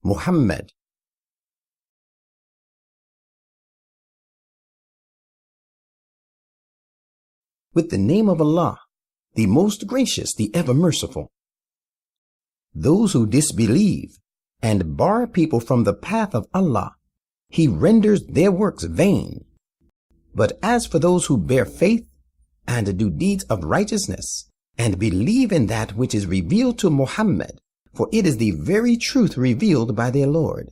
Muhammad. With the name of Allah, the most gracious, the ever merciful. Those who disbelieve and bar people from the path of Allah, He renders their works vain. But as for those who bear faith and do deeds of righteousness and believe in that which is revealed to Muhammad, for it is the very truth revealed by their Lord,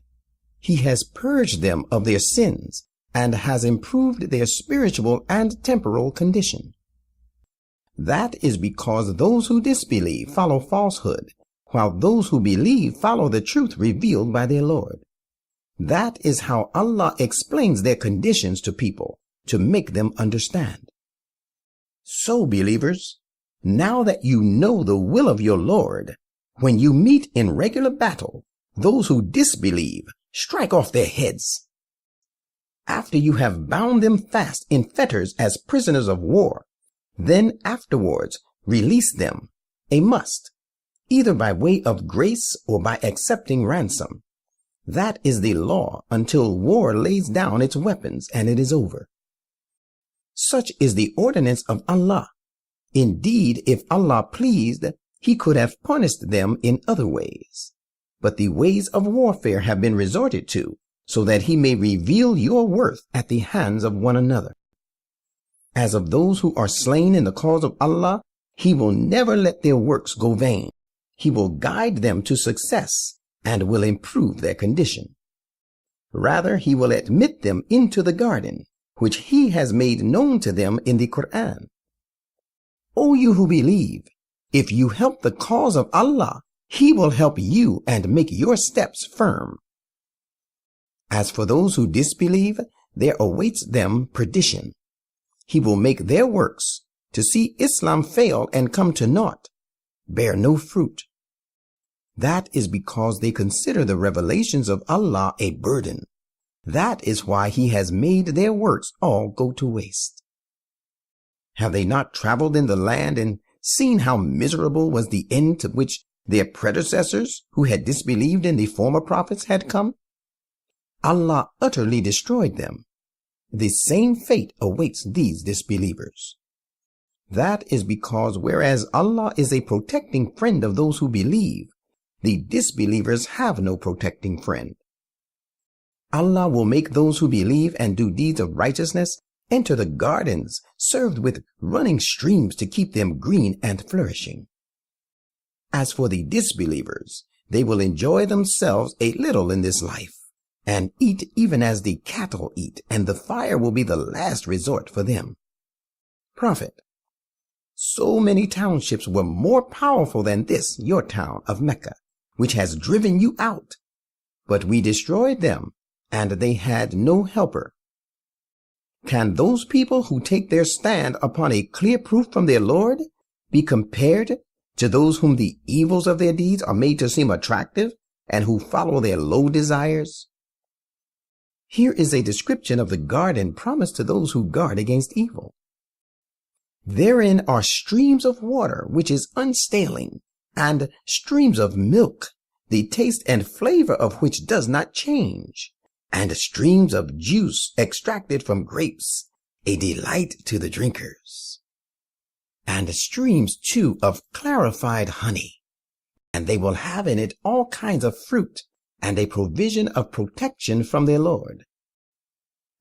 He has purged them of their sins and has improved their spiritual and temporal condition. That is because those who disbelieve follow falsehood, while those who believe follow the truth revealed by their Lord. That is how Allah explains their conditions to people, to make them understand. So, believers, now that you know the will of your Lord, when you meet in regular battle, those who disbelieve, strike off their heads. After you have bound them fast in fetters as prisoners of war, then afterwards release them, a must, either by way of grace or by accepting ransom. That is the law until war lays down its weapons and it is over. Such is the ordinance of Allah. Indeed, if Allah pleased, He could have punished them in other ways. But the ways of warfare have been resorted to, so that He may reveal your worth at the hands of one another. As of those who are slain in the cause of Allah, He will never let their works go vain. He will guide them to success and will improve their condition. Rather, He will admit them into the garden, which He has made known to them in the Quran. O you who believe, if you help the cause of Allah, He will help you and make your steps firm. As for those who disbelieve, there awaits them perdition. He will make their works, to see Islam fail and come to naught, bear no fruit. That is because they consider the revelations of Allah a burden. That is why He has made their works all go to waste. Have they not traveled in the land and seen how miserable was the end to which their predecessors who had disbelieved in the former prophets had come? Allah utterly destroyed them. The same fate awaits these disbelievers. That is because whereas Allah is a protecting friend of those who believe, the disbelievers have no protecting friend. Allah will make those who believe and do deeds of righteousness enter the gardens served with running streams to keep them green and flourishing. As for the disbelievers, they will enjoy themselves a little in this life, and eat even as the cattle eat, and the fire will be the last resort for them. Prophet, so many townships were more powerful than this, your town of Mecca, which has driven you out, but we destroyed them, and they had no helper. Can those people who take their stand upon a clear proof from their Lord be compared to those whom the evils of their deeds are made to seem attractive and who follow their low desires? Here is a description of the garden promised to those who guard against evil. Therein are streams of water which is unstaling, and streams of milk, the taste and flavor of which does not change, and streams of juice extracted from grapes, a delight to the drinkers, and streams too of clarified honey, and they will have in it all kinds of fruit, and a provision of protection from their Lord.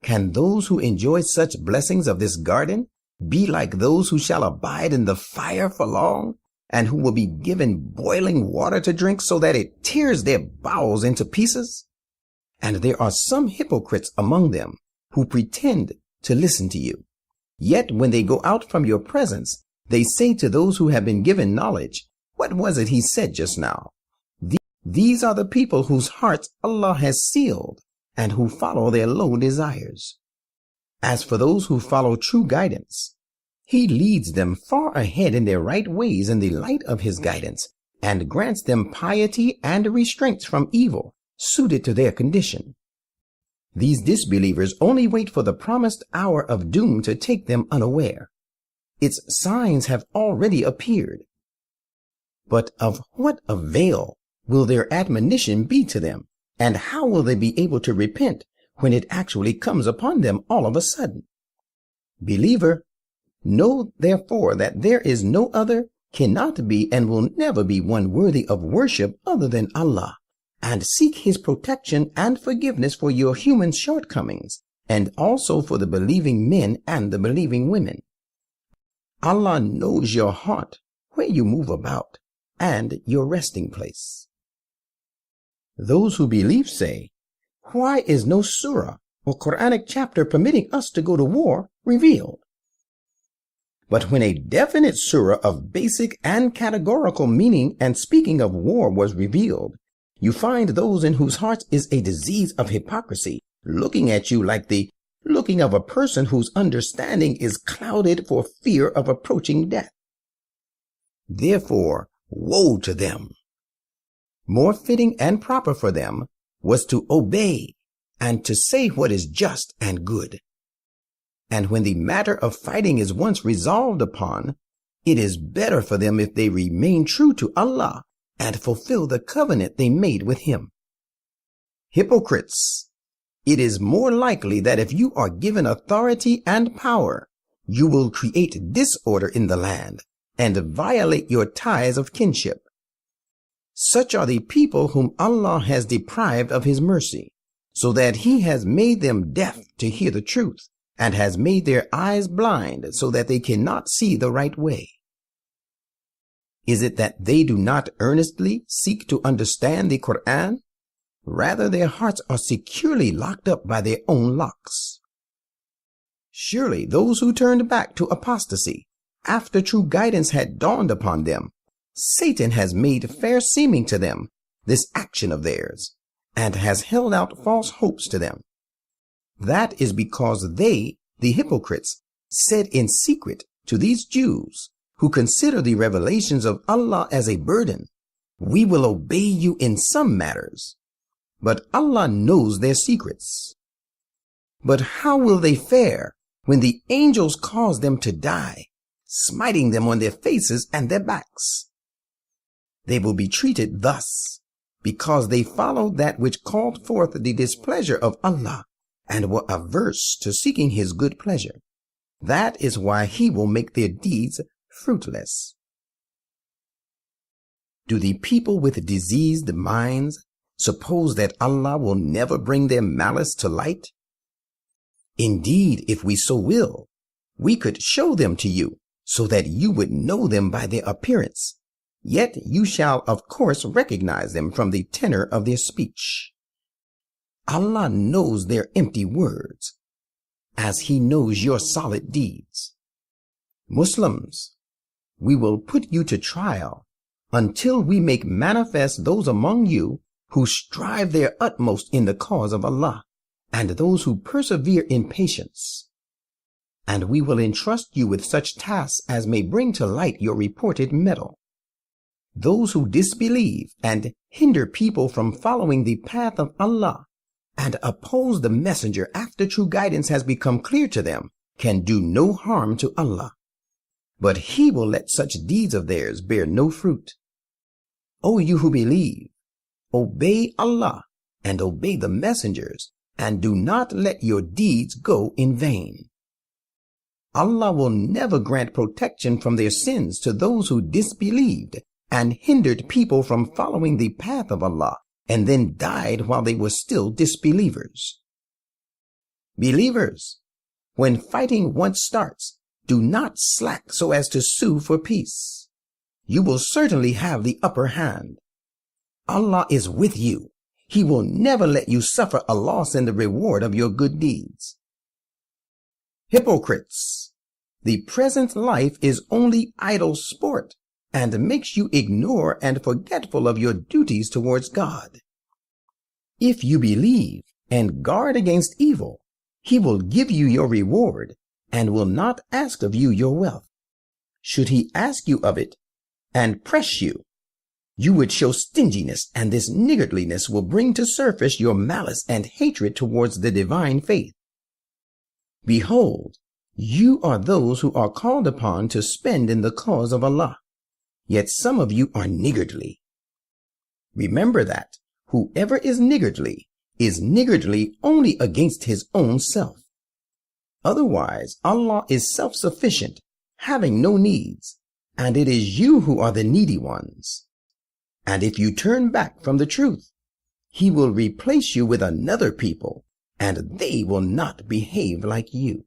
Can those who enjoy such blessings of this garden be like those who shall abide in the fire for long, and who will be given boiling water to drink so that it tears their bowels into pieces? And there are some hypocrites among them who pretend to listen to you. Yet when they go out from your presence, they say to those who have been given knowledge, "What was it he said just now?" These are the people whose hearts Allah has sealed and who follow their low desires. As for those who follow true guidance, He leads them far ahead in their right ways in the light of His guidance, and grants them piety and restraints from evil suited to their condition. These disbelievers only wait for the promised hour of doom to take them unaware. Its signs have already appeared. But of what avail will their admonition be to them And how will they be able to repent when it actually comes upon them all of a sudden? Believer, know therefore that there is no other, cannot be, and will never be one worthy of worship other than Allah, and seek his protection and forgiveness for your human shortcomings, and also for the believing men and the believing women. Allah knows your heart, where you move about, and your resting place. Those who believe say, why is no surah or Quranic chapter permitting us to go to war revealed? But when a definite surah of basic and categorical meaning and speaking of war was revealed, you find those in whose hearts is a disease of hypocrisy looking at you like the looking of a person whose understanding is clouded for fear of approaching death. Therefore, woe to them! More fitting and proper for them was to obey and to say what is just and good. And when the matter of fighting is once resolved upon, it is better for them if they remain true to Allah and fulfill the covenant they made with him. Hypocrites! It is more likely that if you are given authority and power, you will create disorder in the land and violate your ties of kinship. Such are the people whom Allah has deprived of his mercy, so that he has made them deaf to hear the truth, and has made their eyes blind so that they cannot see the right way. Is it that they do not earnestly seek to understand the Quran? Rather, their hearts are securely locked up by their own locks. Surely those who turned back to apostasy, after true guidance had dawned upon them, Satan has made fair seeming to them this action of theirs, and has held out false hopes to them. That is because they, the hypocrites, said in secret to these Jews, who consider the revelations of Allah as a burden, we will obey you in some matters. But Allah knows their secrets. But how will they fare when the angels cause them to die, smiting them on their faces and their backs? They will be treated thus, because they followed that which called forth the displeasure of Allah, and were averse to seeking his good pleasure. That is why he will make their deeds fruitless. Do the people with diseased minds suppose that Allah will never bring their malice to light? Indeed, if we so will, we could show them to you, so that you would know them by their appearance. Yet you shall of course recognize them from the tenor of their speech. Allah knows their empty words, as he knows your solid deeds. Muslims, we will put you to trial until we make manifest those among you who strive their utmost in the cause of Allah, and those who persevere in patience. And we will entrust you with such tasks as may bring to light your reported mettle. Those who disbelieve and hinder people from following the path of Allah and oppose the messenger after true guidance has become clear to them can do no harm to Allah. But he will let such deeds of theirs bear no fruit. O you who believe, obey Allah and obey the messengers, and do not let your deeds go in vain. Allah will never grant protection from their sins to those who disbelieved and hindered people from following the path of Allah, and then died while they were still disbelievers. Believers, when fighting once starts, do not slack so as to sue for peace. You will certainly have the upper hand. Allah is with you. He will never let you suffer a loss in the reward of your good deeds. Hypocrites, the present life is only idle sport, and makes you ignore and forgetful of your duties towards God. If you believe and guard against evil, he will give you your reward and will not ask of you your wealth. Should he ask you of it and press you, you would show stinginess, and this niggardliness will bring to surface your malice and hatred towards the divine faith. Behold, you are those who are called upon to spend in the cause of Allah, yet some of you are niggardly. Remember that Whoever is niggardly only against his own self. Otherwise, Allah is self-sufficient, having no needs, and it is you who are the needy ones. And if you turn back from the truth, He will replace you with another people, and they will not behave like you.